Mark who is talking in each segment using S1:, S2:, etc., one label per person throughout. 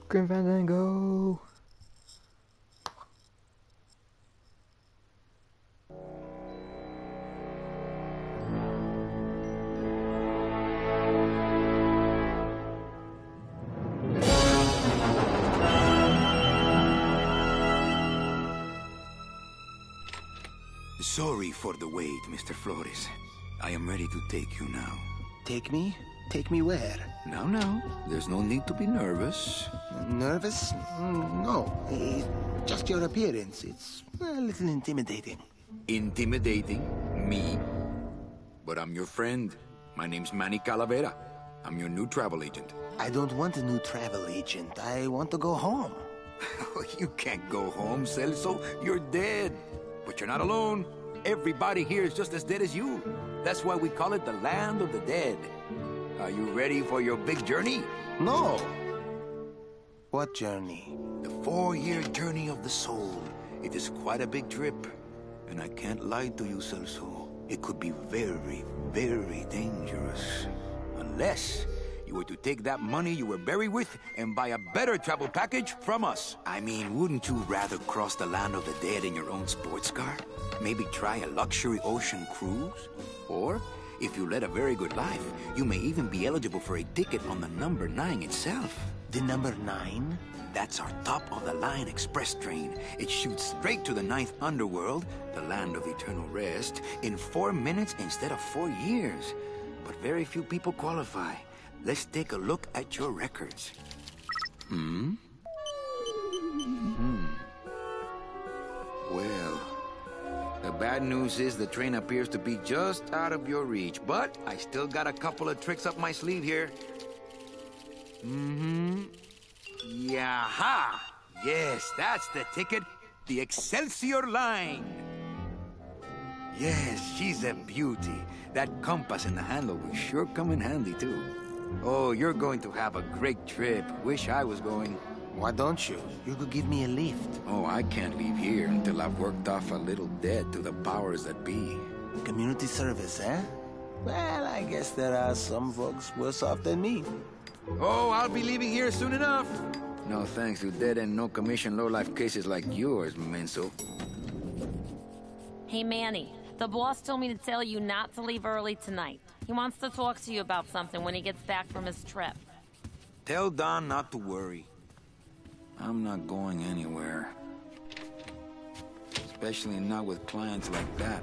S1: Grim Fandango!
S2: Sorry for the wait, Mr. Flores. I am ready to take you now.
S3: Take me? Take me where?
S2: Now, there's no need to be nervous.
S3: Nervous? No. Just your appearance. It's a little intimidating.
S2: Intimidating? Me? But I'm your friend. My name's Manny Calavera. I'm your new travel agent.
S3: I don't want a new travel agent. I want to go home.
S2: You can't go home, Celso. You're dead. But you're not alone. Everybody here is just as dead as you. That's why we call it the land of the dead. Are you ready for your big journey?
S3: No. What journey?
S2: The 4-year journey of the soul. It is quite a big trip. And I can't lie to you, Celso. It could be very, very dangerous. Unless you were to take that money you were buried with and buy a better travel package from us. I mean, wouldn't you rather cross the land of the dead in your own sports car? Maybe try a luxury ocean cruise? Or, if you led a very good life, you may even be eligible for a ticket on the number 9 itself.
S3: The number 9?
S2: That's our top-of-the-line express train. It shoots straight to the 9th underworld, the land of eternal rest, in 4 minutes instead of 4 years. But very few people qualify. Let's take a look at your records. Well, the bad news is the train appears to be just out of your reach, but I still got a couple of tricks up my sleeve here. Yaha! Yes, that's the ticket. The Excelsior line. Yes, she's a beauty. That compass in the handle will sure come in handy, too. Oh, you're going to have a great trip. Wish I was going.
S3: Why don't you? You could give me a lift.
S2: Oh, I can't leave here until I've worked off a little debt to the powers that be.
S3: Community service, eh? Well, I guess there are some folks worse off than me.
S2: Oh, I'll be leaving here soon enough. No thanks to dead and no commission low-life cases like yours, Menso.
S4: Hey, Manny. The boss told me to tell you not to leave early tonight. He wants to talk to you about something when he gets back from his trip.
S2: Tell Don not to worry. I'm not going anywhere. Especially not with clients like that.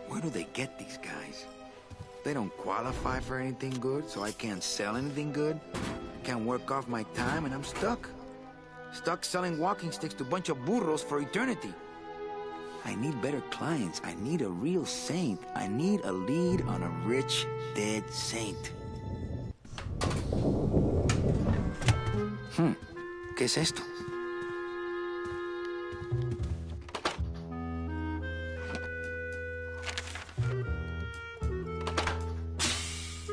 S2: Where do they get these guys? They don't qualify for anything good, so I can't sell anything good. Can't work off my time, and I'm stuck. Stuck selling walking sticks to a bunch of burros for eternity. I need better clients. I need a real saint. I need a lead on a rich, dead saint. ¿Qué es esto?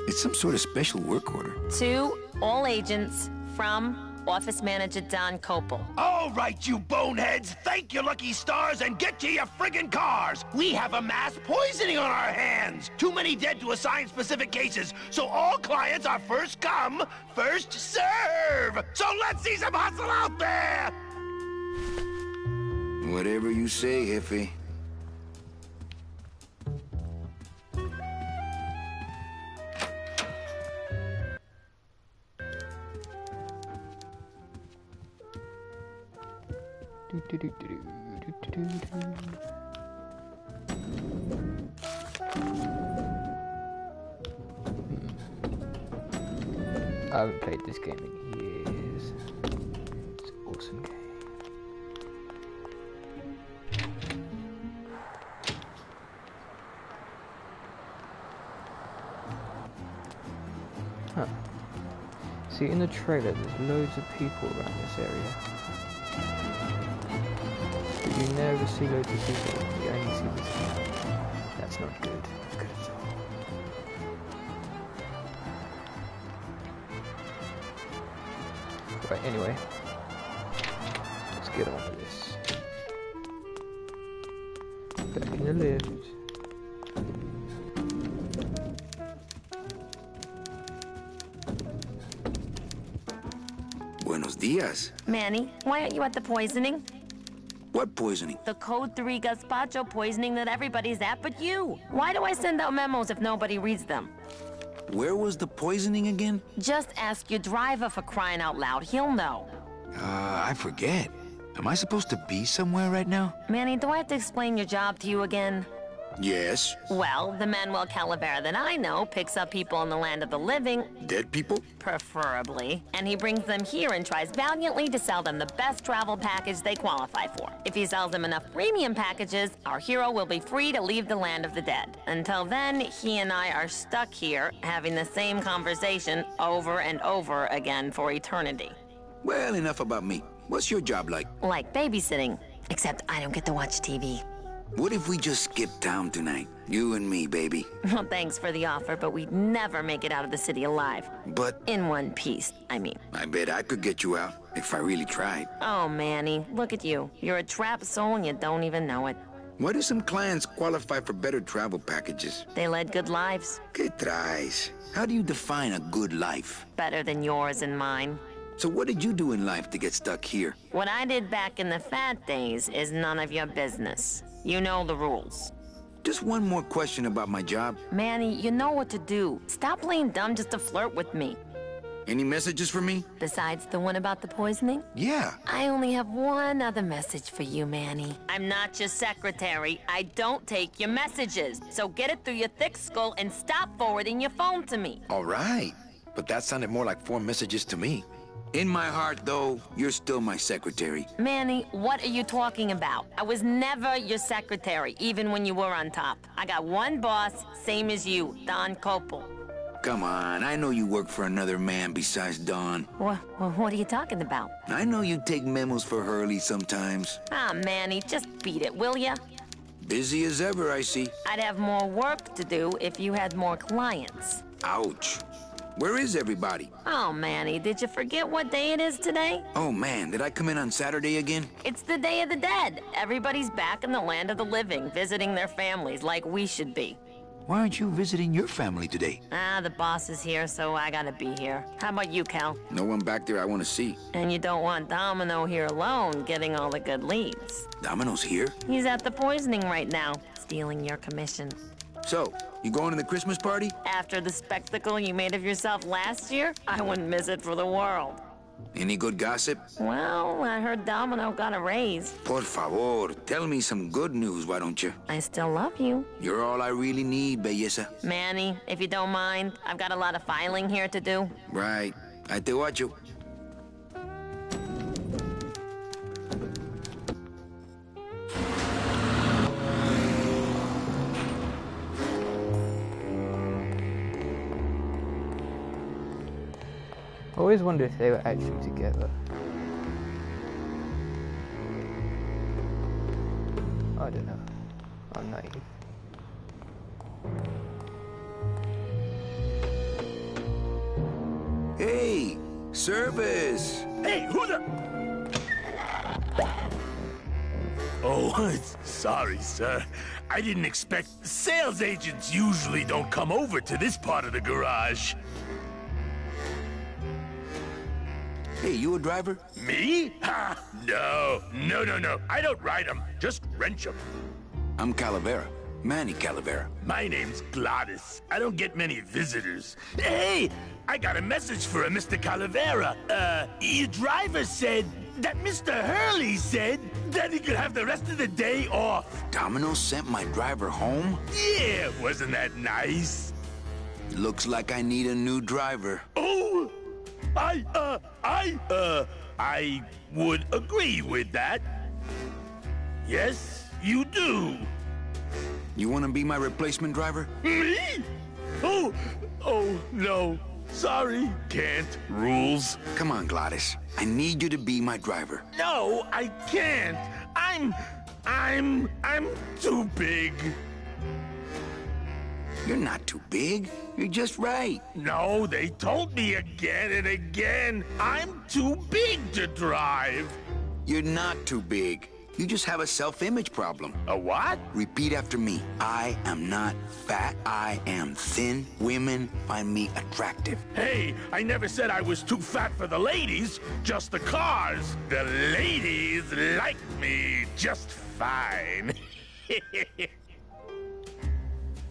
S2: It's some sort of special work order.
S4: To all agents from Office Manager Don Copel.
S5: All right, you boneheads, thank your lucky stars and get to your friggin' cars. We have a mass poisoning on our hands. Too many dead to assign specific cases, so all clients are first come, first serve. So let's see some hustle out there.
S2: Whatever you say, Jefe.
S1: I haven't played this game in years. It's an awesome game. Huh. See, in the trailer, there's loads of people around this area. But you never see loads of people. You only see this one. That's not good. Not good at all. Right, anyway. Let's get on with this. Back in the lift.
S2: dias.
S4: Manny, why aren't you at the poisoning?
S2: What poisoning?
S4: The Code 3 gazpacho poisoning that everybody's at but you. Why do I send out memos if nobody reads them?
S2: Where was the poisoning again?
S4: Just ask your driver, for crying out loud. He'll know.
S2: I forget. Am I supposed to be somewhere right now?
S4: Manny, do I have to explain your job to you again?
S2: Yes.
S4: Well, the Manuel Calavera that I know picks up people in the land of the living.
S2: Dead people?
S4: Preferably. And he brings them here and tries valiantly to sell them the best travel package they qualify for. If he sells them enough premium packages, our hero will be free to leave the land of the dead. Until then, he and I are stuck here, having the same conversation over and over again for eternity.
S2: Well, enough about me. What's your job like?
S4: Like babysitting, except I don't get to watch TV.
S2: What if we just skip town tonight? You and me, baby.
S4: Well, thanks for the offer, but we'd never make it out of the city alive.
S2: But
S4: In one piece, I mean.
S2: I bet I could get you out if I really tried.
S4: Oh, Manny, look at you. You're a trapped soul and you don't even know it.
S2: Why do some clients qualify for better travel packages?
S4: They led good lives.
S2: ¿Qué traes? How do you define a good life?
S4: Better than yours and mine.
S2: So what did you do in life to get stuck here?
S4: What I did back in the fat days is none of your business. You know the rules.
S2: Just one more question about my job.
S4: Manny, you know what to do. Stop playing dumb just to flirt with me.
S2: Any messages for me?
S4: Besides the one about the poisoning?
S2: Yeah.
S4: I only have one other message for you, Manny. I'm not your secretary. I don't take your messages. So get it through your thick skull and stop forwarding your phone to me.
S2: All right. But that sounded more like 4 messages to me. In my heart, though, you're still my secretary.
S4: Manny, what are you talking about? I was never your secretary, even when you were on top. I got one boss, same as you, Don Copel.
S2: Come on, I know you work for another man besides Don.
S4: What are you talking about?
S2: I know you take memos for Hurley sometimes.
S4: Ah, Manny, just beat it, will ya?
S2: Busy as ever, I see.
S4: I'd have more work to do if you had more clients.
S2: Ouch. Where is everybody?
S4: Oh, Manny, did you forget what day it is today?
S2: Oh, man, did I come in on Saturday again?
S4: It's the Day of the Dead. Everybody's back in the land of the living, visiting their families like we should be.
S2: Why aren't you visiting your family today?
S4: Ah, the boss is here, so I gotta be here. How about you, Cal?
S2: No one back there I want to see.
S4: And you don't want Domino here alone, getting all the good leads.
S2: Domino's here?
S4: He's at the poisoning right now, stealing your commission.
S2: So, you going to the Christmas party?
S4: After the spectacle you made of yourself last year, I wouldn't miss it for the world.
S2: Any good gossip?
S4: Well, I heard Domino got a raise.
S2: Por favor, tell me some good news, why don't you?
S4: I still love you.
S2: You're all I really need, belleza.
S4: Manny, if you don't mind, I've got a lot of filing here to do.
S2: Right. I te watcho.
S1: I always wondered if they were actually together. I don't know. I'm naive.
S2: Hey, service!
S5: Hey, who the... Oh, sorry, sir. I didn't expect... Sales agents usually don't come over to this part of the garage.
S2: Hey, you a driver?
S5: Me? Ha! No. I don't ride them, just wrench them.
S2: I'm Calavera. Manny Calavera.
S5: My name's Gladys. I don't get many visitors. Hey, I got a message for a Mr. Calavera. Your driver said that Mr. Hurley said that he could have the rest of the day off.
S2: Domino sent my driver home?
S5: Yeah, wasn't that nice?
S2: Looks like I need a new driver.
S5: Oh, I would agree with that. Yes, you do.
S2: You want to be my replacement driver?
S5: Me? Oh, no. Sorry. Can't. Rules.
S2: Come on, Gladys. I need you to be my driver.
S5: No, I can't. I'm too big.
S2: You're not too big. You're just right.
S5: No, they told me again and again. I'm too big to drive.
S2: You're not too big. You just have a self-image problem.
S5: A what?
S2: Repeat after me. I am not fat. I am thin. Women find me attractive.
S5: Hey, I never said I was too fat for the ladies, just the cars. The ladies like me just fine.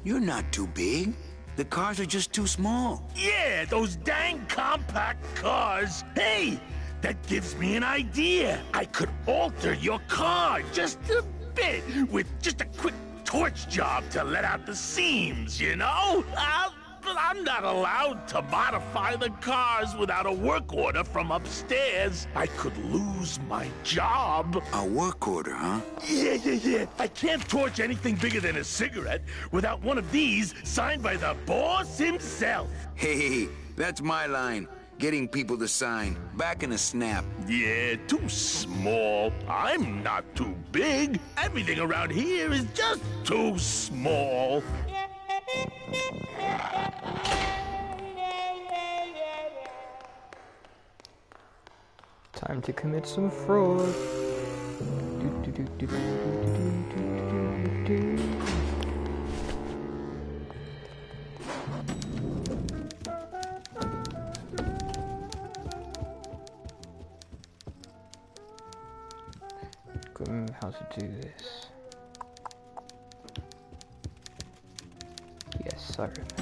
S2: You're not too big. The cars are just too small.
S5: Yeah, those dang compact cars. Hey, that gives me an idea. I could alter your car just a bit with just a quick torch job to let out the seams, you know? I'm not allowed to modify the cars without a work order from upstairs. I could lose my job.
S2: A work order, huh?
S5: Yeah. I can't torch anything bigger than a cigarette without one of these signed by the boss himself.
S2: Hey, that's my line. Getting people to sign. Back in a snap.
S5: Yeah, too small. I'm not too big. Everything around here is just too small.
S1: Time to commit some fraud. How to do this? Yes, I remember.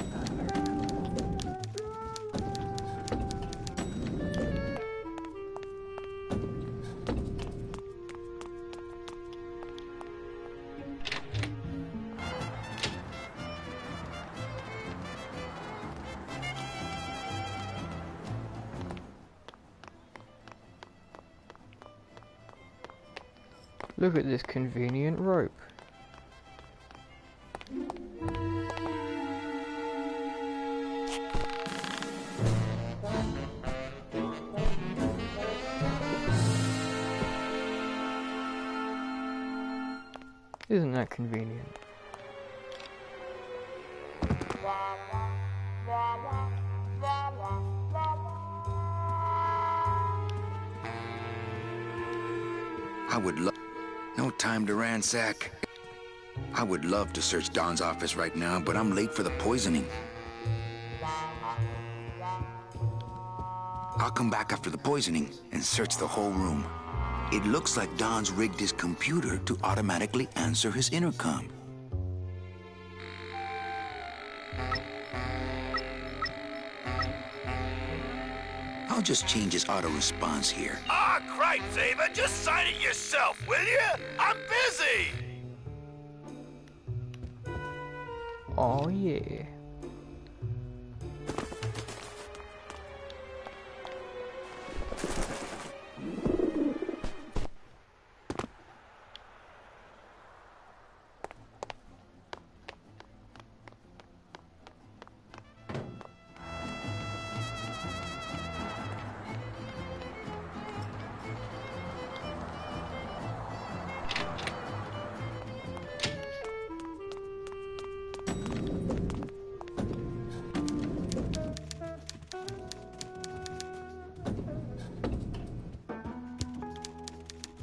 S1: Look at this convenient rope. Isn't that convenient?
S2: I would love... No time to ransack. I would love to search Don's office right now, but I'm late for the poisoning. I'll come back after the poisoning and search the whole room. It looks like Don's rigged his computer to automatically answer his intercom. I'll just change his auto-response here.
S5: Ah, cripe, Saber, just sign it yourself, will you? I'm busy!
S1: Oh yeah.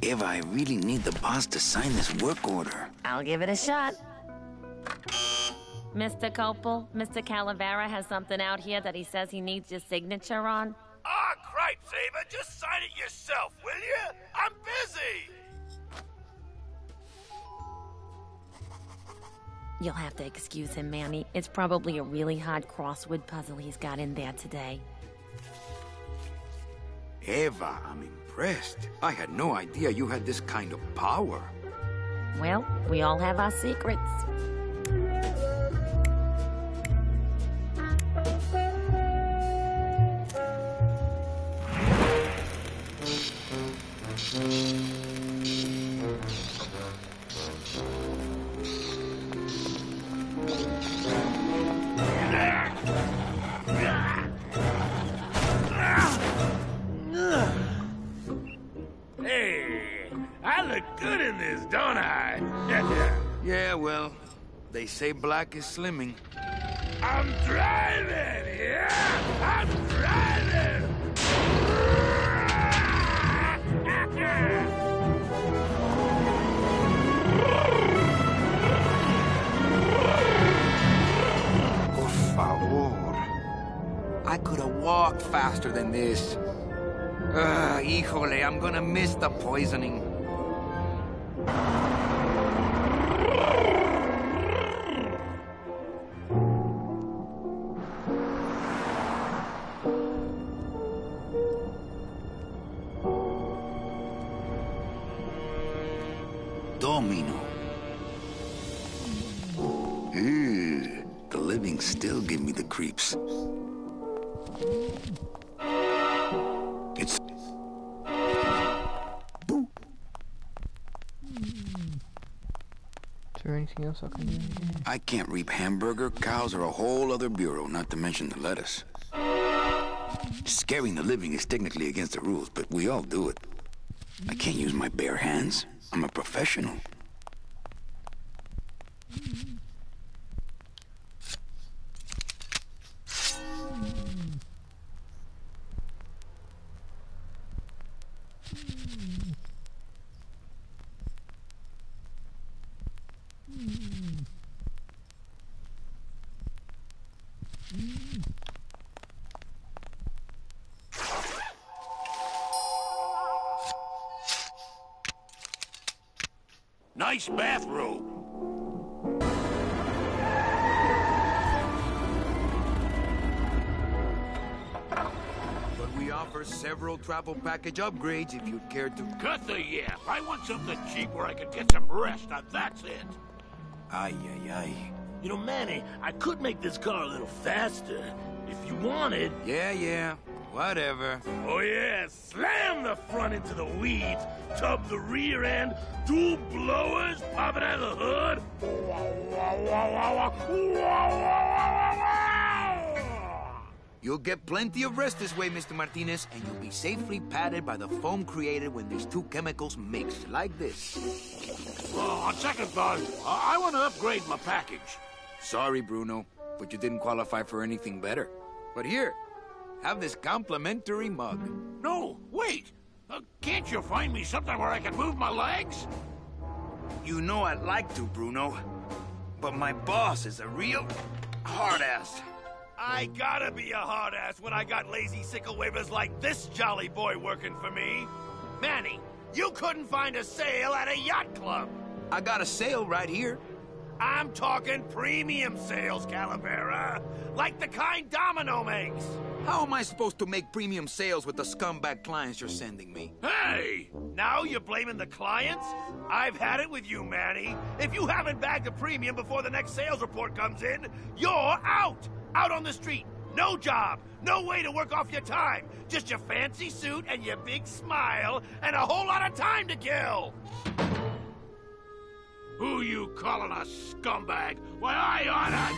S2: Eva, I really need the boss to sign this work order.
S4: I'll give it a shot. Mr. Copel, Mr. Calavera has something out here that he says he needs your signature on.
S5: Ah, cripe, Saber, just sign it yourself, will you? I'm busy!
S4: You'll have to excuse him, Manny. It's probably a really hard crossword puzzle he's got in there today.
S2: Eva, I'm impressed. I had no idea you had this kind of power.
S4: Well, we all have our secrets.
S5: Hey, I look good in this, don't I?
S2: Yeah, well, they say black is slimming.
S5: I'm driving! Yeah! I'm driving!
S2: I could have walked faster than this. Híjole, I'm gonna miss the poisoning. Domino. The living still give me the creeps. It's... Boo.
S1: Is there anything else I can do here?
S2: I can't reap hamburger. Cows are a whole other bureau, not to mention the lettuce. Scaring the living is technically against the rules, but we all do it. I can't use my bare hands. I'm a professional.
S5: Nice bathrobe.
S2: But we offer several travel package upgrades if you'd care to...
S5: Cut the yap. I want something cheap where I can get some rest. Now that's it.
S2: Ay, ay, ay.
S5: You know, Manny, I could make this car a little faster. If you wanted.
S2: Yeah. Whatever.
S5: Oh, yeah. Slam the front into the weeds. Tub the rear end. Dual blowers popping out of the hood.
S2: You'll get plenty of rest this way, Mr. Martinez, and you'll be safely padded by the foam created when these two chemicals mix, like this.
S5: On second thought, I want to upgrade my package.
S2: Sorry, Bruno, but you didn't qualify for anything better. But here, have this complimentary mug.
S5: No, wait. Can't you find me something where I can move my legs?
S2: You know I'd like to, Bruno, but my boss is a real hard-ass.
S5: I gotta be a hard-ass when I got lazy sickle wavers like this jolly boy working for me. Manny, you couldn't find a sale at a yacht club.
S2: I got a sale right here.
S5: I'm talking premium sales, Calavera. Like the kind Domino makes.
S2: How am I supposed to make premium sales with the scumbag clients you're sending me?
S5: Hey! Now you're blaming the clients? I've had it with you, Manny. If you haven't bagged a premium before the next sales report comes in, you're out! Out on the street. No job. No way to work off your time. Just your fancy suit and your big smile and a whole lot of time to kill. Who you calling a scumbag? Why, I oughta...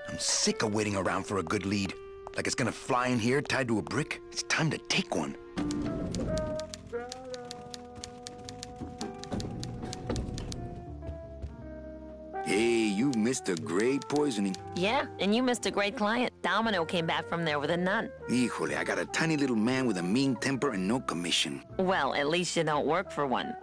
S2: I'm sick of waiting around for a good lead. Like it's gonna fly in here tied to a brick. It's time to take one. Hey, you missed a great poisoning.
S4: Yeah, and you missed a great client. Domino came back from there with a none.
S2: Híjole, I got a tiny little man with a mean temper and no commission.
S4: Well, at least you don't work for one.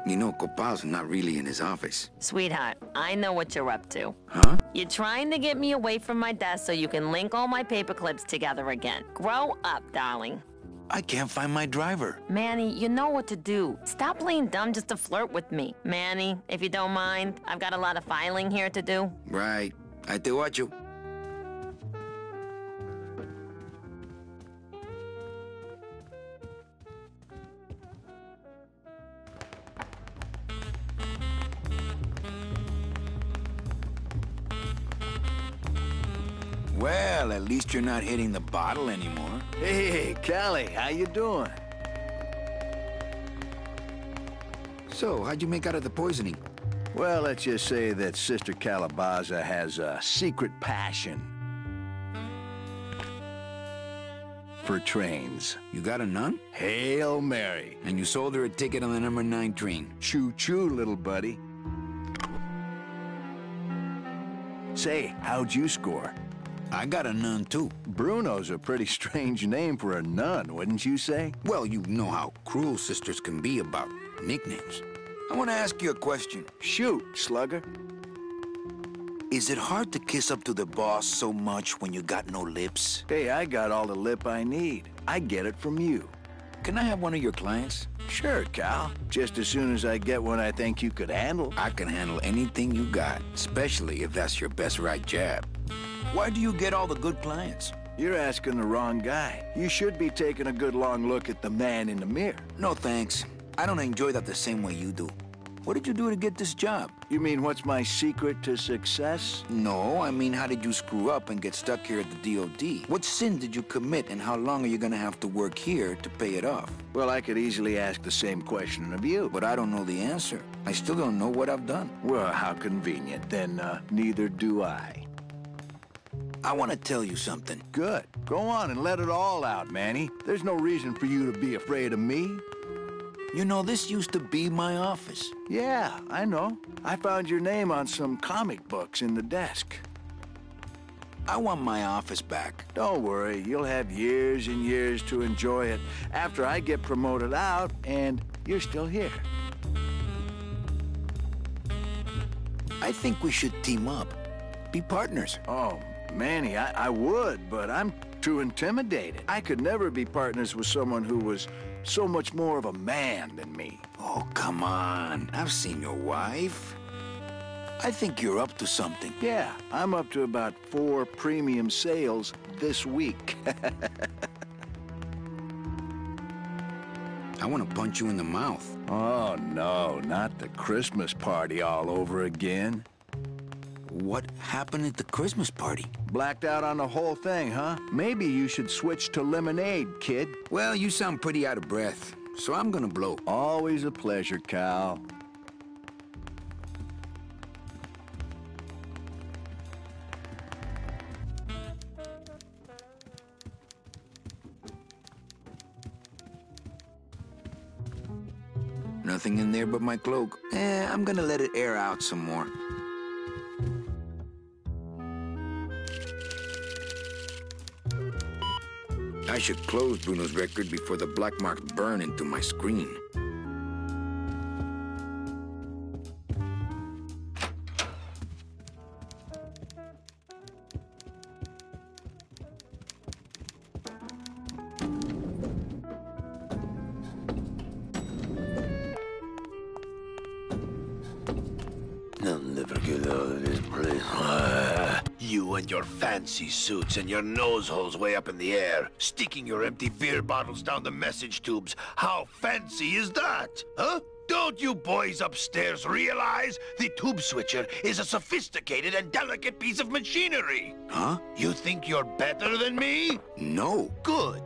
S2: You know, Copal's not really in his office.
S4: Sweetheart, I know what you're up to.
S2: Huh?
S4: You're trying to get me away from my desk so you can link all my paper clips together again. Grow up, darling.
S2: I can't find my driver.
S4: Manny, you know what to do. Stop playing dumb just to flirt with me. Manny, if you don't mind, I've got a lot of filing here to do.
S2: Right. I te watcho. Well, at least you're not hitting the bottle anymore.
S6: Hey, Callie, how you doing?
S2: So, how'd you make out of the poisoning?
S6: Well, let's just say that Sister Calabaza has a secret passion for trains.
S2: You got a nun?
S6: Hail Mary.
S2: And you sold her a ticket on the number 9 train.
S6: Choo-choo, little buddy. Say, how'd you score?
S2: I got a nun, too.
S6: Bruno's a pretty strange name for a nun, wouldn't you say?
S2: Well, you know how cruel sisters can be about nicknames. I want to ask you a question.
S6: Shoot, slugger.
S2: Is it hard to kiss up to the boss so much when you got no lips?
S6: Hey, I got all the lip I need. I get it from you.
S2: Can I have one of your clients?
S6: Sure, Cal. Just as soon as I get one I think you could handle.
S2: I can handle anything you got, especially if that's your best right jab. Why do you get all the good clients?
S6: You're asking the wrong guy. You should be taking a good long look at the man in the mirror.
S2: No, thanks. I don't enjoy that the same way you do. What did you do to get this job?
S6: You mean what's my secret to success?
S2: No, I mean how did you screw up and get stuck here at the DOD? What sin did you commit and how long are you gonna have to work here to pay it off?
S6: Well, I could easily ask the same question of you.
S2: But I don't know the answer. I still don't know what I've done.
S6: Well, how convenient. Then, neither do I.
S2: I want to tell you something.
S6: Good. Go on and let it all out, Manny. There's no reason for you to be afraid of me.
S2: You know, this used to be my office.
S6: Yeah, I know. I found your name on some comic books in the desk.
S2: I want my office back.
S6: Don't worry, you'll have years and years to enjoy it after I get promoted out and you're still here.
S2: I think we should team up. Be partners.
S6: Oh, Manny, I would, but I'm too intimidated. I could never be partners with someone who was so much more of a man than me.
S2: Oh, come on. I've seen your wife. I think you're up to something.
S6: Yeah, I'm up to about 4 premium sales this week.
S2: I want to punch you in the mouth.
S6: Oh, no, not the Christmas party all over again.
S2: What happened at the Christmas party?
S6: Blacked out on the whole thing, huh? Maybe you should switch to lemonade, kid.
S2: Well, you sound pretty out of breath, so I'm gonna blow.
S6: Always a pleasure, Cal.
S2: Nothing in there but my cloak. I'm gonna let it air out some more. I should close Bruno's record before the black marks burn into my screen.
S5: I'll never get out of this place. You and your fancy suits and your nose holes way up in the air, sticking your empty beer bottles down the message tubes. How fancy is that? Huh? Don't you boys upstairs realize the tube switcher is a sophisticated and delicate piece of machinery?
S2: Huh?
S5: You think you're better than me?
S2: No.
S5: Good.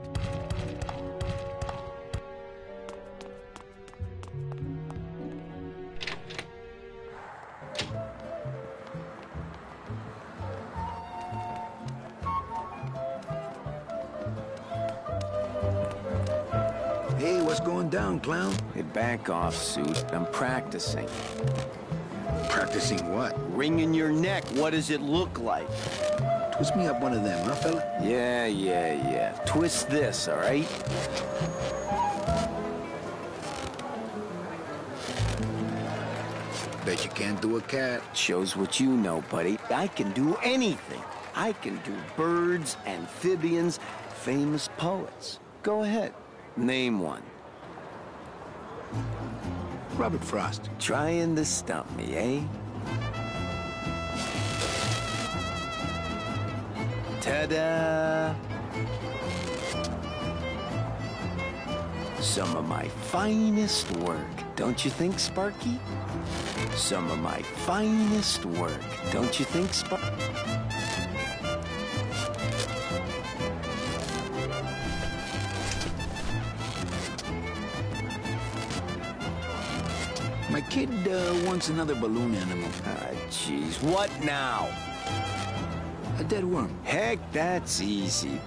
S2: Hey, what's going down, clown?
S7: Hey, back off, suit. I'm practicing.
S2: Practicing what?
S7: Wringing your neck. What does it look like?
S2: Twist me up one of them, huh, fella?
S7: Yeah. Twist this, all right?
S2: Bet you can't do a cat.
S7: Shows what you know, buddy. I can do anything. I can do birds, amphibians, famous poets. Go ahead. Name one.
S2: Robert Frost.
S7: Trying to stump me, eh? Ta-da! Some of my finest work, don't you think, Sparky? Some of my finest work, don't you think, Sparky?
S2: My kid wants another balloon animal.
S7: Ah, jeez. What now?
S2: A dead worm.
S7: Heck, that's easy.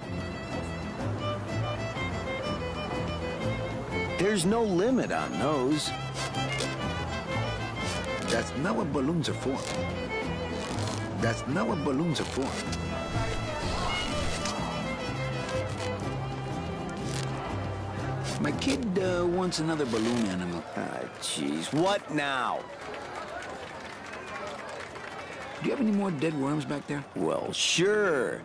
S7: There's no limit on those.
S2: That's not what balloons are for. That's not what balloons are for. My kid wants another balloon animal.
S7: Ah, jeez. What now?
S2: Do you have any more dead worms back there?
S7: Well, sure.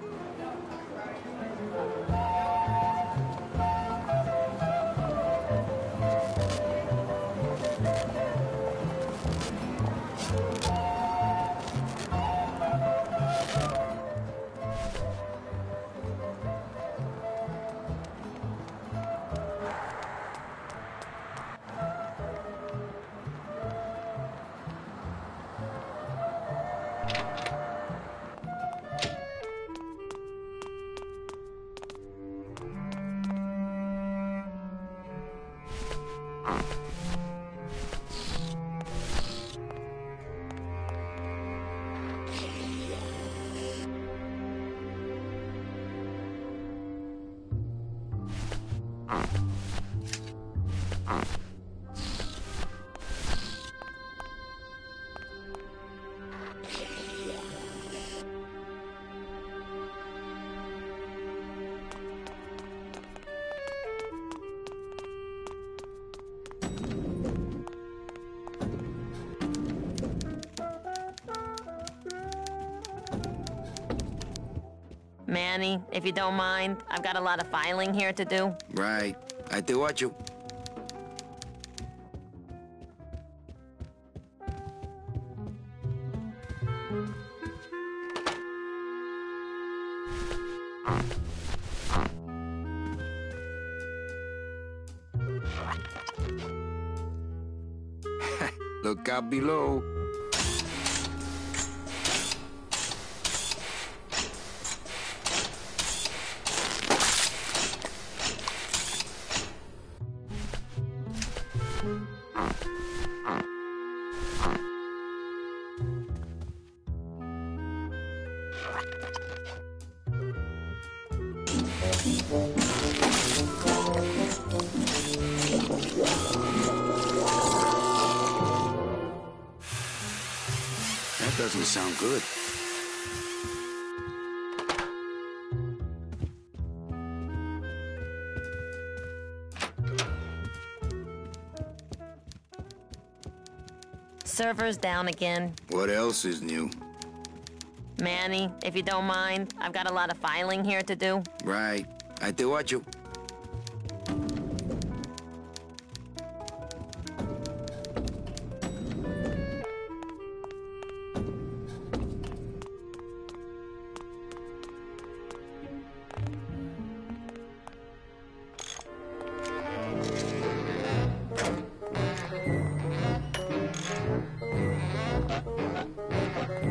S4: Manny, if you don't mind, I've got a lot of filing here to do.
S2: Right. I te watch you. Look out below. That doesn't sound good.
S4: Server's down again.
S2: What else is new?
S4: Manny, if you don't mind, I've got a lot of filing here to do.
S2: Right. I te watch you.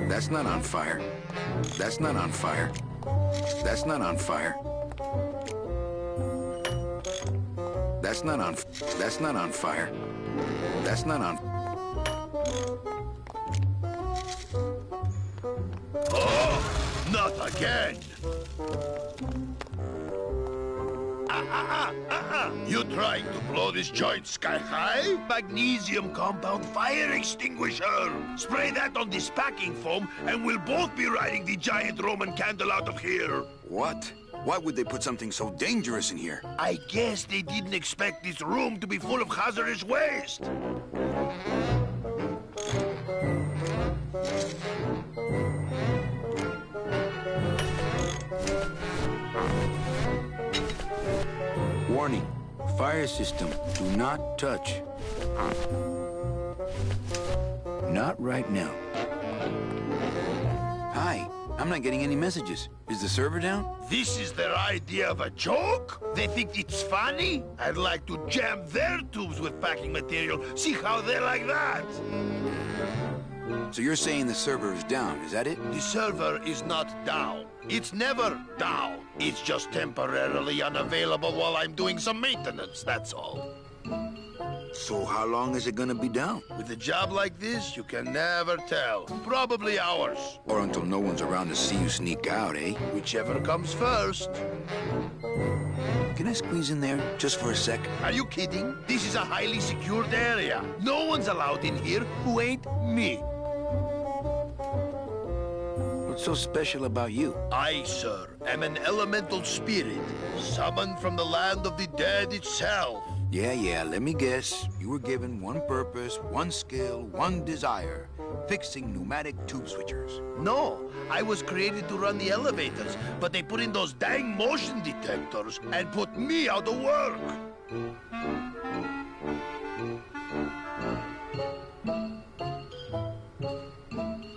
S2: That's not on fire. That's not on fire. That's not on fire. That's not on. That's not on fire. That's not on.
S5: Oh, not again! You trying to blow this joint sky high? Magnesium compound fire extinguisher! Spray that on this packing foam and we'll both be riding the giant Roman candle out of here!
S2: What? Why would they put something so dangerous in here?
S5: I guess they didn't expect this room to be full of hazardous waste.
S2: Warning. Fire system. Do not touch. Not right now. Hi. I'm not getting any messages. Is the server down?
S5: This is their idea of a joke? They think it's funny? I'd like to jam their tubes with packing material. See how they like that?
S2: So you're saying the server is down, is that it?
S5: The server is not down. It's never down. It's just temporarily unavailable while I'm doing some maintenance, that's all.
S2: So how long is it gonna be down?
S5: With a job like this, you can never tell. Probably hours.
S2: Or until no one's around to see you sneak out, eh?
S5: Whichever comes first.
S2: Can I squeeze in there just for a sec?
S5: Are you kidding? This is a highly secured area. No one's allowed in here who ain't me.
S2: What's so special about you?
S5: I, sir, am an elemental spirit, summoned from the land of the dead itself.
S2: Yeah, let me guess. You were given one purpose, one skill, one desire. Fixing pneumatic tube switchers.
S5: No, I was created to run the elevators, but they put in those dang motion detectors and put me out of work.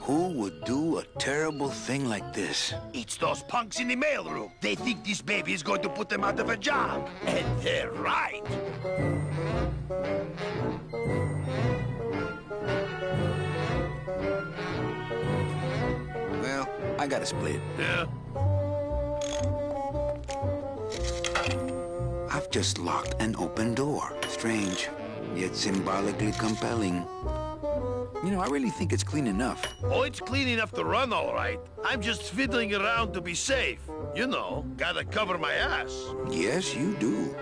S2: Who would do a terrible thing like this?
S5: It's those punks in the mailroom. They think this baby is going to put them out of a job. And they're right.
S2: Well, I gotta split.
S5: Yeah?
S2: I've just locked an open door. Strange, yet symbolically compelling. You know, I really think it's clean enough.
S5: Oh, it's clean enough to run, all right. I'm just fiddling around to be safe. You know, gotta cover my ass.
S2: Yes, you do.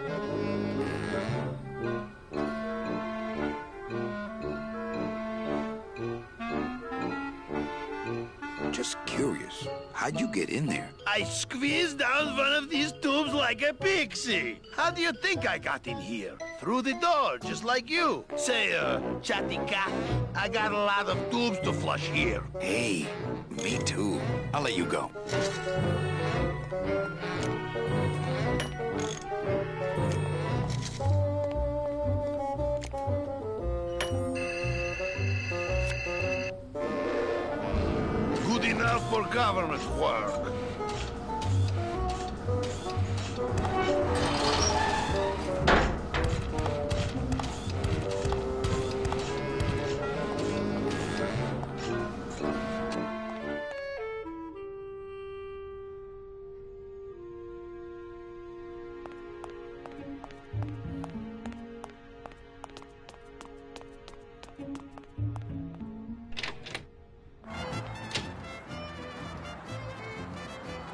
S2: Just curious, how'd you get in there?
S5: I squeezed down one of these tubes like a pixie. How do you think I got in here? Through the door, just like you. Say, chatty cat, I got a lot of tubes to flush here.
S2: Hey, me too. I'll let you go.
S5: Good enough for government work.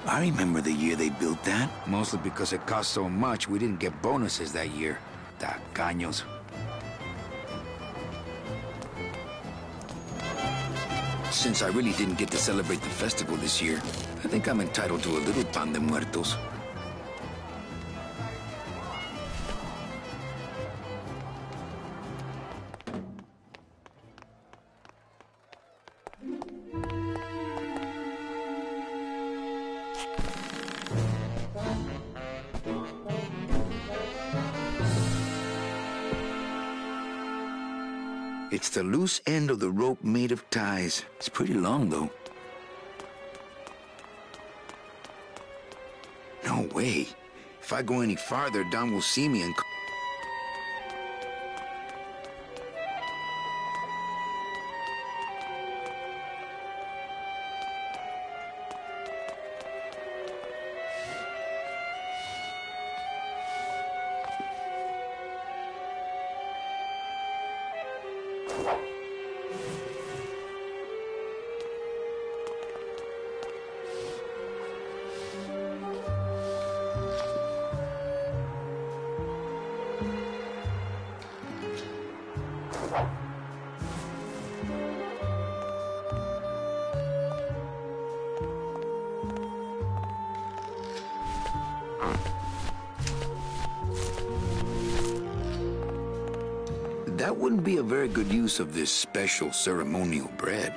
S2: I remember the year they built that. Mostly because it cost so much, we didn't get bonuses that year. Tacaños. Since I really didn't get to celebrate the festival this year, I think I'm entitled to a little pan de muertos. It's the loose end of the rope made of ties. It's pretty long, though. No way. If I go any farther, Don will see me and... That wouldn't be a very good use of this special ceremonial bread.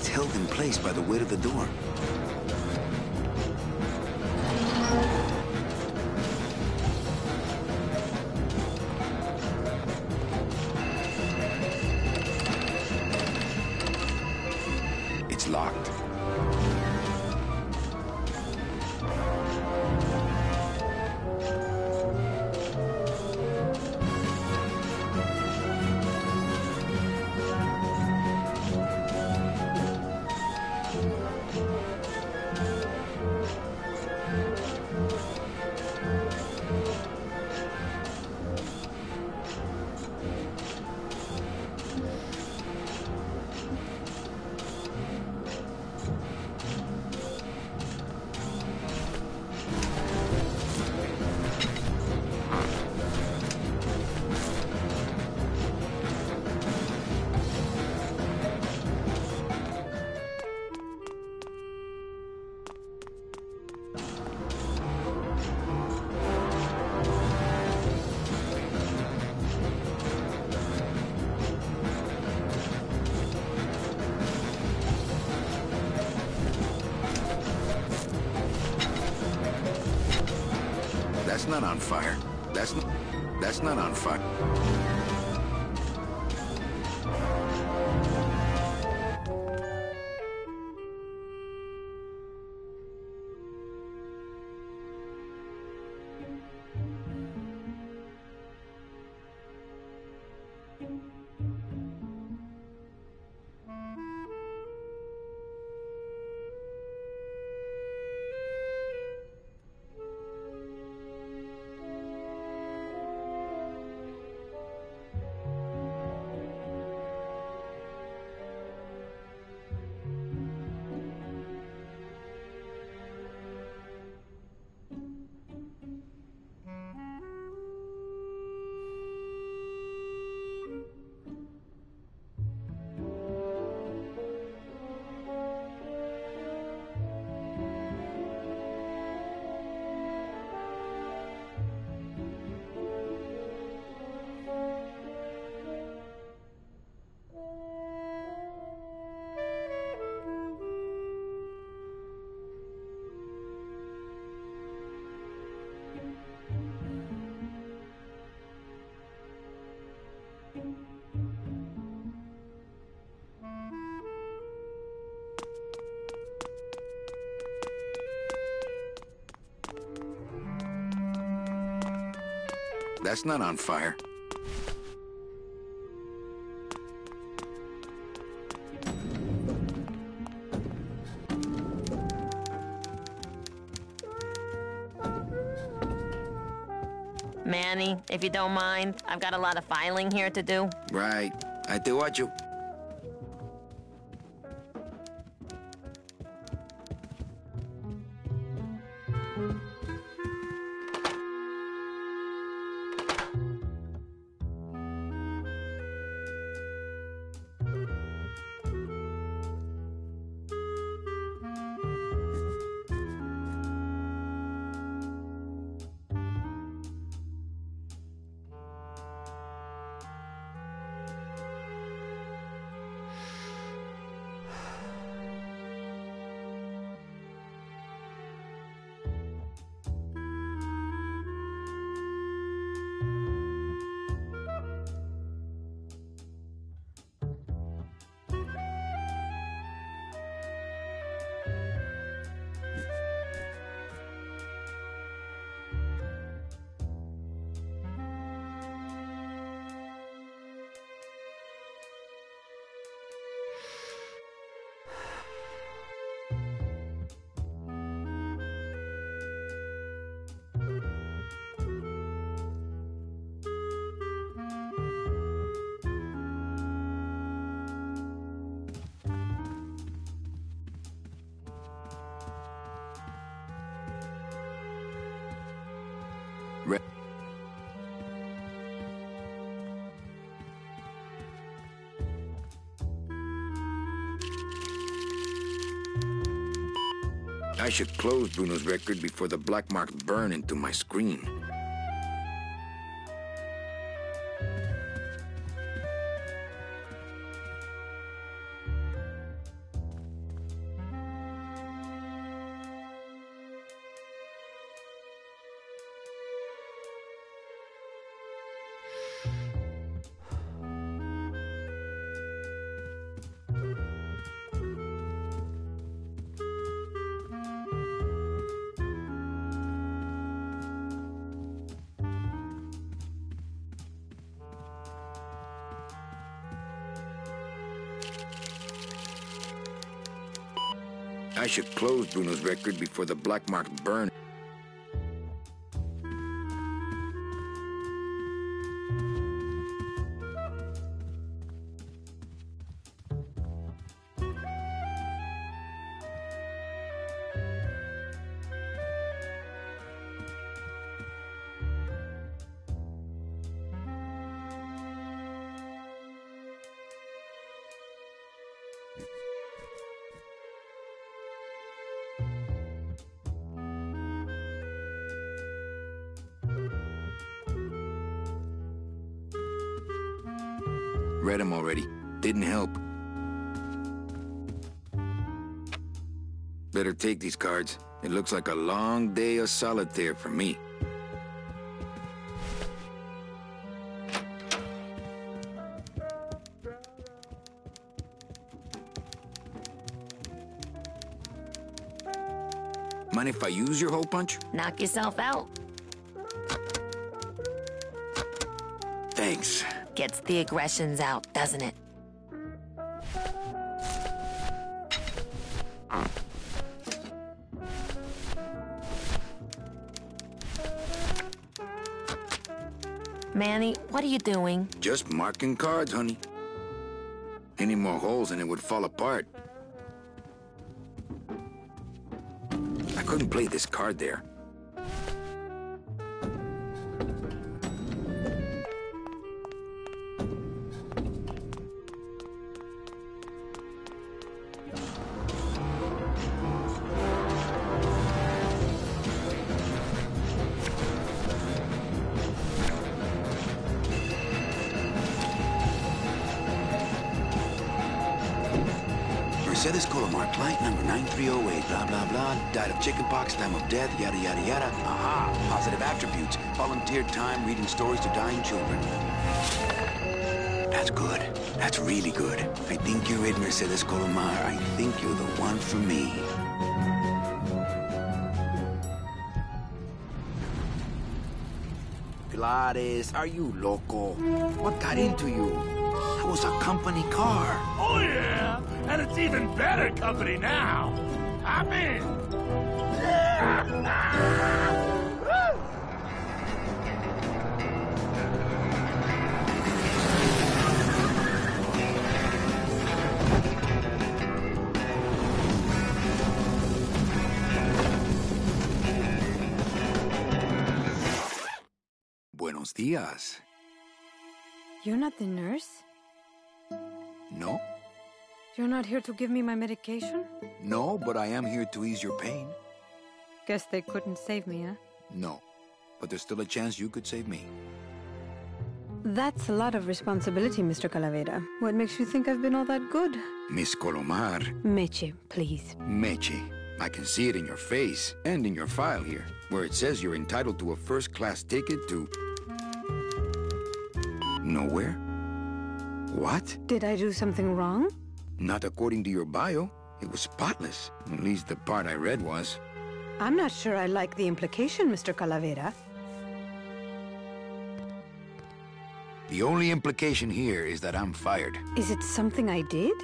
S2: Held in place by the weight of the door. It's locked. That's not on fire. That's not on fire. That's not on fire.
S4: Manny, if you don't mind, I've got a lot of filing here to do.
S2: Right. I te watch you. I should close Bruno's record before the black marks burn into my screen. I should close Bruno's record before the black marks burn. Read them already. Didn't help. Better take these cards. It looks like a long day of solitaire for me. Mind if I use your hole punch?
S4: Knock yourself out.
S2: Thanks.
S4: Gets the aggressions out, doesn't it? Manny, what are you doing?
S2: Just marking cards, honey. Any more holes and it would fall apart. I couldn't play this card there. Mercedes Colomar, client number 9308, blah, blah, blah, died of chickenpox, time of death, yada, yada, yada. Aha, positive attributes, volunteered time reading stories to dying children. That's good. That's really good. I think you're it, Mercedes Colomar. I think you're the one for me. Gladys, are you loco? What got into you? That was a company car.
S5: Oh, yeah. And it's even better company now. I'm in.
S2: Buenos días.
S8: You're not the nurse?
S2: No?
S8: You're not here to give me my medication?
S2: No, but I am here to ease your pain.
S8: Guess they couldn't save me, huh?
S2: No. But there's still a chance you could save me.
S8: That's a lot of responsibility, Mr. Calavera. What makes you think I've been all that good?
S2: Miss Colomar.
S8: Meche, please.
S2: Meche. I can see it in your face and in your file here, where it says you're entitled to a first-class ticket to... nowhere? What?
S8: Did I do something wrong?
S2: Not according to your bio. It was spotless. At least the part I read was.
S8: I'm not sure I like the implication, Mr. Calavera.
S2: The only implication here is that I'm fired.
S8: Is it something I did?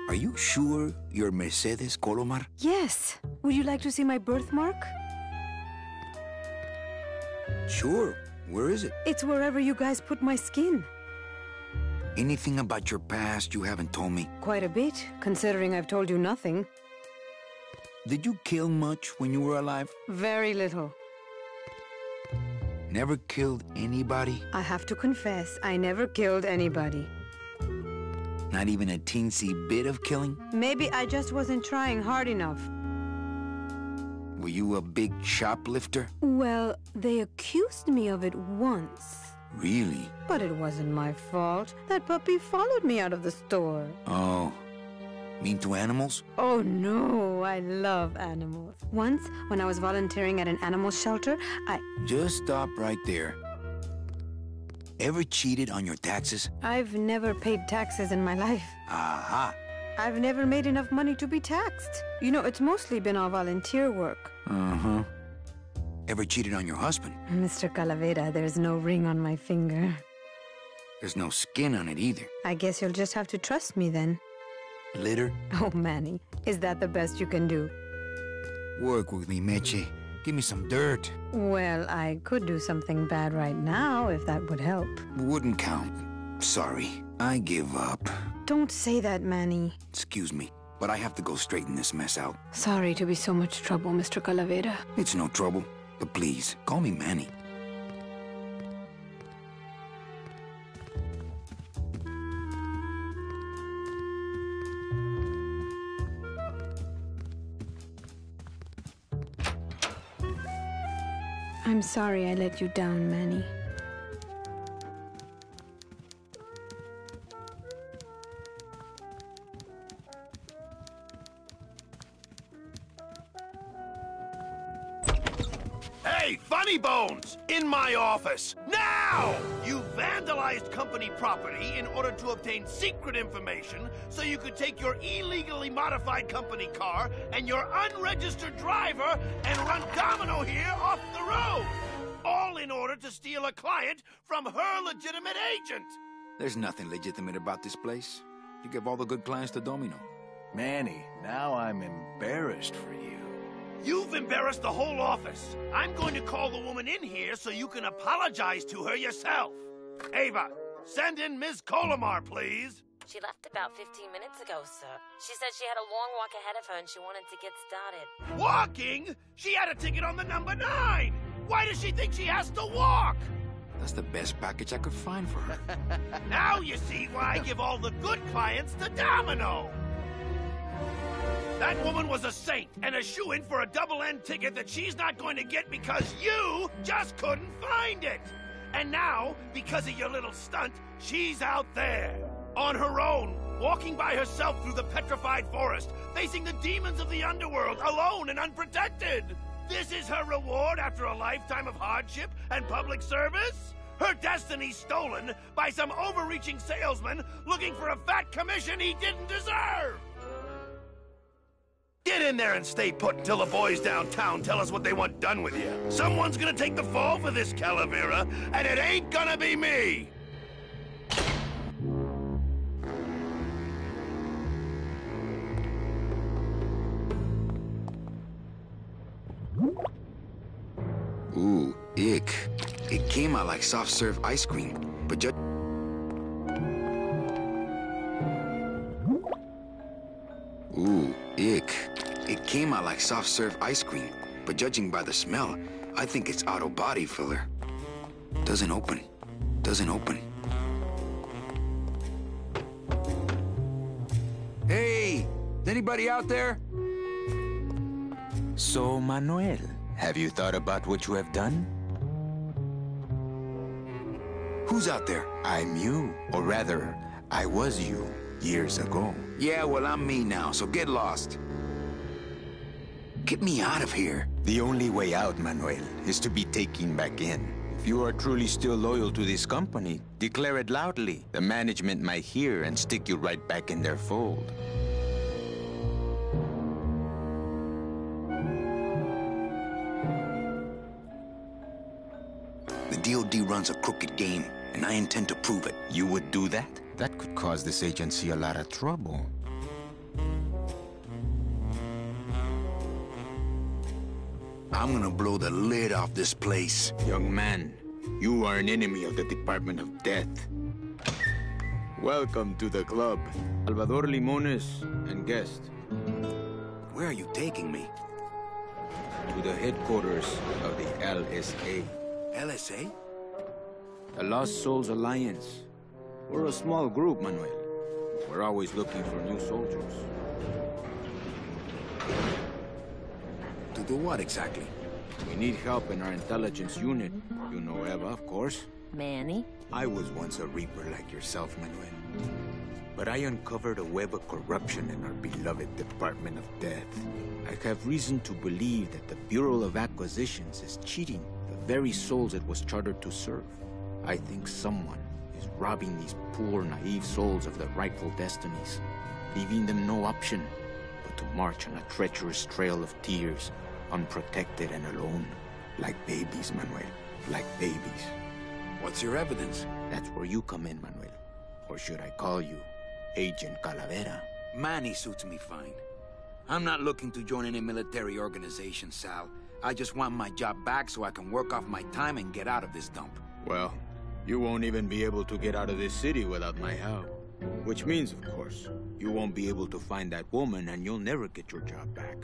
S2: Are you sure you're Mercedes Colomar?
S8: Yes. Would you like to see my birthmark?
S2: Sure. Where is it?
S8: It's wherever you guys put my skin.
S2: Anything about your past you haven't told me?
S8: Quite a bit, considering I've told you nothing.
S2: Did you kill much when you were alive?
S8: Very little.
S2: Never killed anybody?
S8: I have to confess, I never killed anybody.
S2: Not even a teensy bit of killing?
S8: Maybe I just wasn't trying hard enough.
S2: Were you a big shoplifter?
S8: Well, they accused me of it once.
S2: Really?
S8: But it wasn't my fault. That puppy followed me out of the store.
S2: Oh. Mean to animals?
S8: Oh no, I love animals. Once, when I was volunteering at an animal shelter,
S2: Just stop right there. Ever cheated on your taxes?
S8: I've never paid taxes in my life.
S2: Aha.
S8: I've never made enough money to be taxed. You know, it's mostly been all volunteer work.
S2: Uh-huh. Ever cheated on your husband?
S8: Mr. Calavera, there's no ring on my finger.
S2: There's no skin on it either.
S8: I guess you'll just have to trust me then.
S2: Litter?
S8: Oh, Manny, is that the best you can do?
S2: Work with me, Meche. Give me some dirt.
S8: Well, I could do something bad right now, if that would help.
S2: Wouldn't count. Sorry. I give up.
S8: Don't say that, Manny.
S2: Excuse me, but I have to go straighten this mess out.
S8: Sorry to be so much trouble, Mr. Calavera.
S2: It's no trouble, but please, call me Manny.
S8: I'm sorry I let you down, Manny.
S5: Hey, Funny Bones! In my office! Now! You vandalized company property in order to obtain secret information so you could take your illegally modified company car and your unregistered driver and run Domino here off the road! All in order to steal a client from her legitimate agent!
S2: There's nothing legitimate about this place. You give all the good clients to Domino.
S6: Manny, now I'm embarrassed for you.
S5: You've embarrassed the whole office. I'm going to call the woman in here so you can apologize to her yourself. Ava, send in Ms. Colomar, please.
S9: She left about 15 minutes ago, sir. She said she had a long walk ahead of her and she wanted to get started.
S5: Walking? She had a ticket on the number 9. Why does she think she has to walk?
S2: That's the best package I could find for her.
S5: Now you see why I give all the good clients to Domino. That woman was a saint and a shoo-in for a double-end ticket that she's not going to get because you just couldn't find it. And now, because of your little stunt, she's out there, on her own, walking by herself through the petrified forest, facing the demons of the underworld, alone and unprotected. This is her reward after a lifetime of hardship and public service? Her destiny stolen by some overreaching salesman looking for a fat commission he didn't deserve! Get in there and stay put until the boys downtown tell us what they want done with you. Someone's gonna take the fall for this, Calavera, and it ain't gonna be me!
S2: Ooh, ick. It came out like soft-serve ice cream, but just... Ooh, ick. It came out like soft-serve ice cream, but judging by the smell, I think it's auto body filler. Doesn't open. Doesn't open. Hey! Is anybody out there?
S10: So, Manuel, have you thought about what you have done?
S2: Who's out there?
S10: I'm you, or rather, I was you, years ago.
S2: Yeah, well, I'm me now, so get lost. Get me out of here.
S10: The only way out, Manuel, is to be taken back in. If you are truly still loyal to this company, declare it loudly. The management might hear and stick you right back in their fold.
S2: The DOD runs a crooked game, and I intend to prove it.
S10: You would do that? That could cause this agency a lot of trouble.
S2: I'm gonna blow the lid off this place.
S10: Young man, you are an enemy of the Department of Death. Welcome to the club. Salvador Limones and guest.
S2: Where are you taking me?
S10: To the headquarters of the LSA.
S2: LSA?
S10: The Lost Souls Alliance. We're a small group, Manuel. We're always looking for new soldiers.
S2: To do what exactly?
S10: We need help in our intelligence unit. You know Eva, of course.
S4: Manny?
S10: I was once a Reaper like yourself, Manuel. But I uncovered a web of corruption in our beloved Department of Death. I have reason to believe that the Bureau of Acquisitions is cheating the very souls it was chartered to serve. I think someone is robbing these poor, naive souls of their rightful destinies, leaving them no option but to march on a treacherous trail of tears, unprotected and alone, like babies, Manuel, like babies.
S2: What's your evidence?
S10: That's where you come in, Manuel. Or should I call you Agent Calavera?
S2: Manny suits me fine. I'm not looking to join any military organization, Sal. I just want my job back so I can work off my time and get out of this dump.
S10: Well, you won't even be able to get out of this city without my help. Which means, of course, you won't be able to find that woman and you'll never get your job back.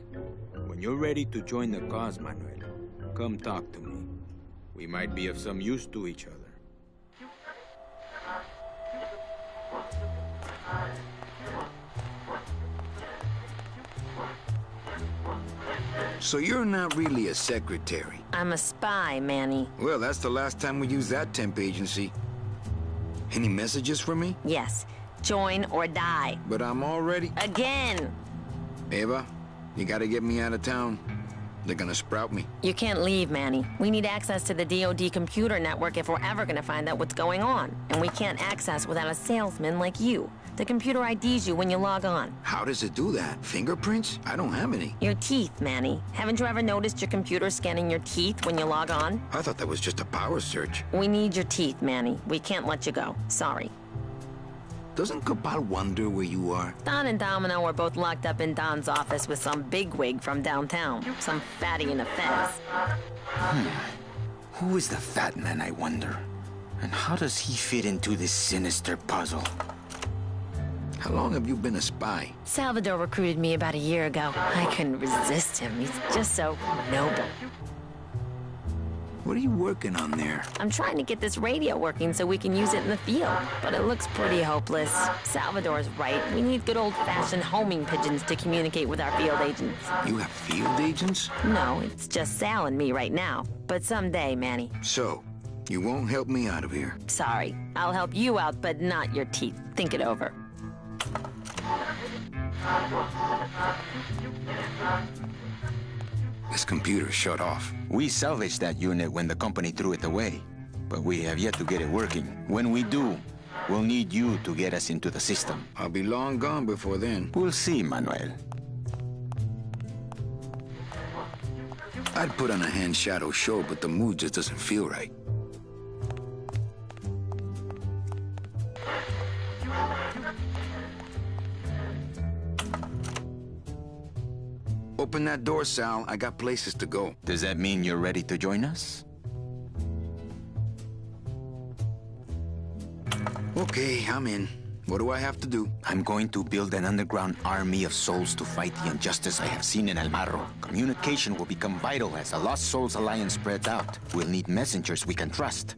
S10: When you're ready to join the cause, Manuel, come talk to me. We might be of some use to each other.
S2: So you're not really a secretary?
S4: I'm a spy, Manny.
S2: Well, that's the last time we used that temp agency. Any messages for me?
S4: Yes. Join or die.
S2: But I'm already...
S4: Again!
S2: Eva, you gotta get me out of town. They're gonna sprout me.
S4: You can't leave, Manny. We need access to the DoD computer network if we're ever gonna find out what's going on. And we can't access without a salesman like you. The computer IDs you when you log on.
S2: How does it do that? Fingerprints? I don't have any.
S4: Your teeth, Manny. Haven't you ever noticed your computer scanning your teeth when you log on?
S2: I thought that was just a power search.
S4: We need your teeth, Manny. We can't let you go. Sorry.
S2: Doesn't Cabal wonder where you are?
S4: Don and Domino are both locked up in Don's office with some bigwig from downtown. Some fatty in a fez.
S10: Who is the fat man, I wonder? And how does he fit into this sinister puzzle?
S2: How long have you been a spy?
S4: Salvador recruited me about a year ago. I couldn't resist him. He's just so noble.
S2: What are you working on there?
S4: I'm trying to get this radio working so we can use it in the field, but it looks pretty hopeless. Salvador's right. We need good old-fashioned homing pigeons to communicate with our field agents.
S2: You have field agents?
S4: No, it's just Sal and me right now. But someday, Manny.
S2: So, you won't help me out of here?
S4: Sorry. I'll help you out, but not your teeth. Think it over.
S2: This computer shut off.
S10: We salvaged that unit when the company threw it away, but we have yet to get it working. When we do, we'll need you to get us into the system.
S2: I'll be long gone before then.
S10: We'll see, Manuel.
S2: I'd put on a hand shadow show, but the mood just doesn't feel right. Open that door, Sal. I got places to go.
S10: Does that mean you're ready to join us?
S2: Okay, I'm in. What do I have to do?
S10: I'm going to build an underground army of souls to fight the injustice I have seen in El Marro. Communication will become vital as the Lost Souls Alliance spreads out. We'll need messengers we can trust.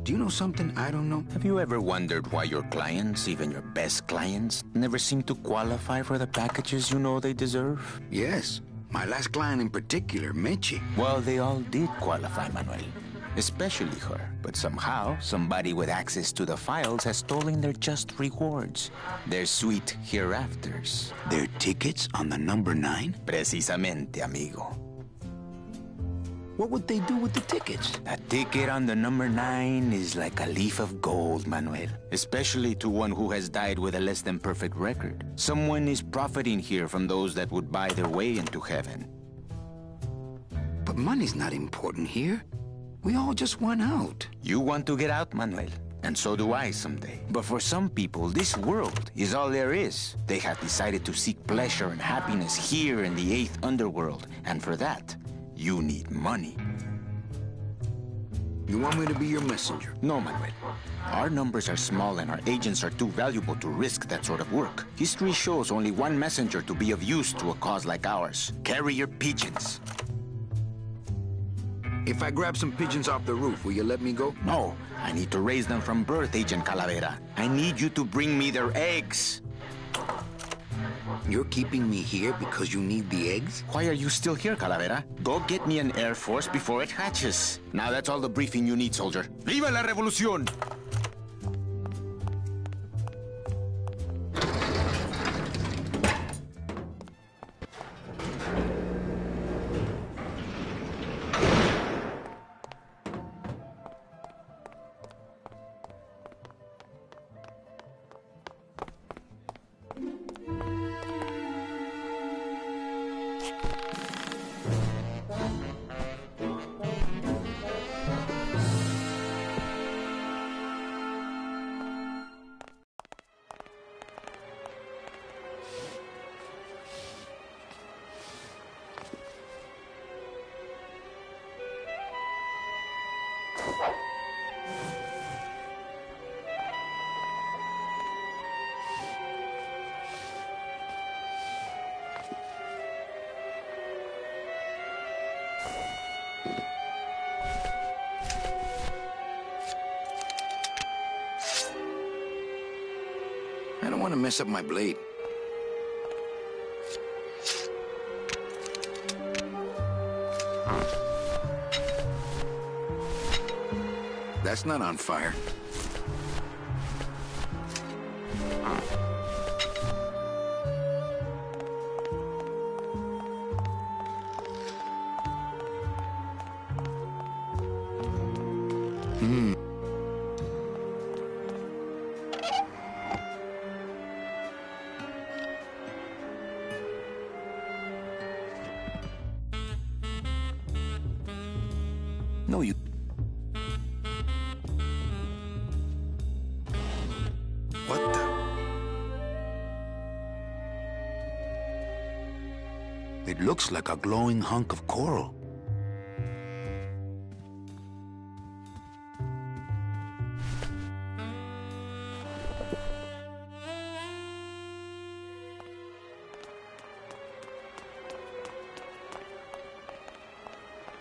S2: Do you know something I don't know?
S10: Have you ever wondered why your clients, even your best clients, never seem to qualify for the packages you know they deserve?
S2: Yes. My last client in particular, Meche.
S10: Well, they all did qualify, Manuel. Especially her. But somehow, somebody with access to the files has stolen their just rewards. Their sweet hereafters.
S2: Their tickets on the number 9?
S10: Precisamente, amigo.
S2: What would they do with the tickets?
S10: A ticket on the number 9 is like a leaf of gold, Manuel. Especially to one who has died with a less than perfect record. Someone is profiting here from those that would buy their way into heaven.
S2: But money's not important here. We all just want out.
S10: You want to get out, Manuel. And so do I someday. But for some people, this world is all there is. They have decided to seek pleasure and happiness here in the 8th underworld. And for that, you need money.
S2: You want me to be your messenger?
S10: No, Manuel. Our numbers are small and our agents are too valuable to risk that sort of work. History shows only one messenger to be of use to a cause like ours. Carrier pigeons.
S2: If I grab some pigeons off the roof, will you let me go?
S10: No, I need to raise them from birth, Agent Calavera. I need you to bring me their eggs.
S2: You're keeping me here because you need the eggs?
S10: Why are you still here, Calavera? Go get me an Air Force before it hatches. Now that's all the briefing you need, soldier. ¡Viva la revolución!
S2: I don't want to mess up my blade. That's not on fire. No, you... What the... It looks like a glowing hunk of coral.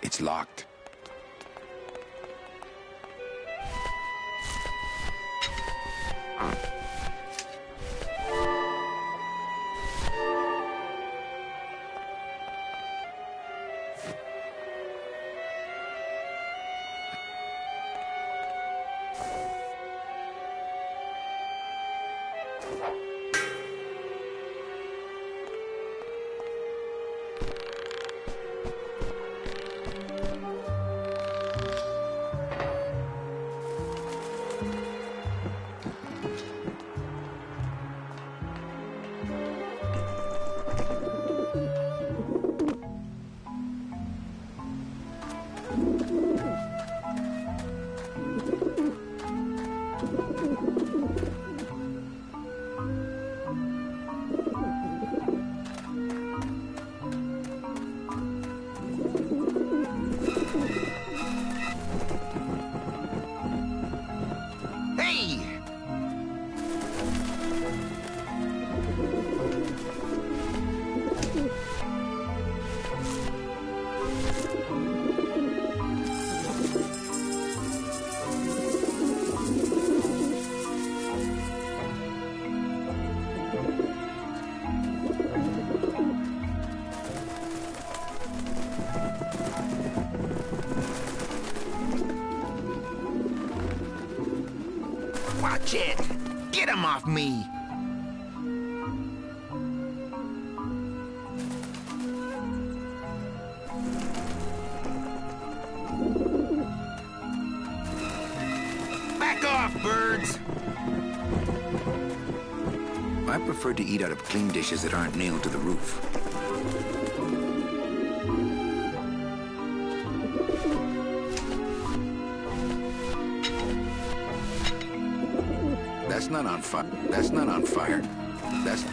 S2: It's locked.
S3: Watch it! Get him off me! Back off, birds!
S2: I prefer to eat out of clean dishes that aren't nailed to the roof. That's not on fire. That's not on fire. That's...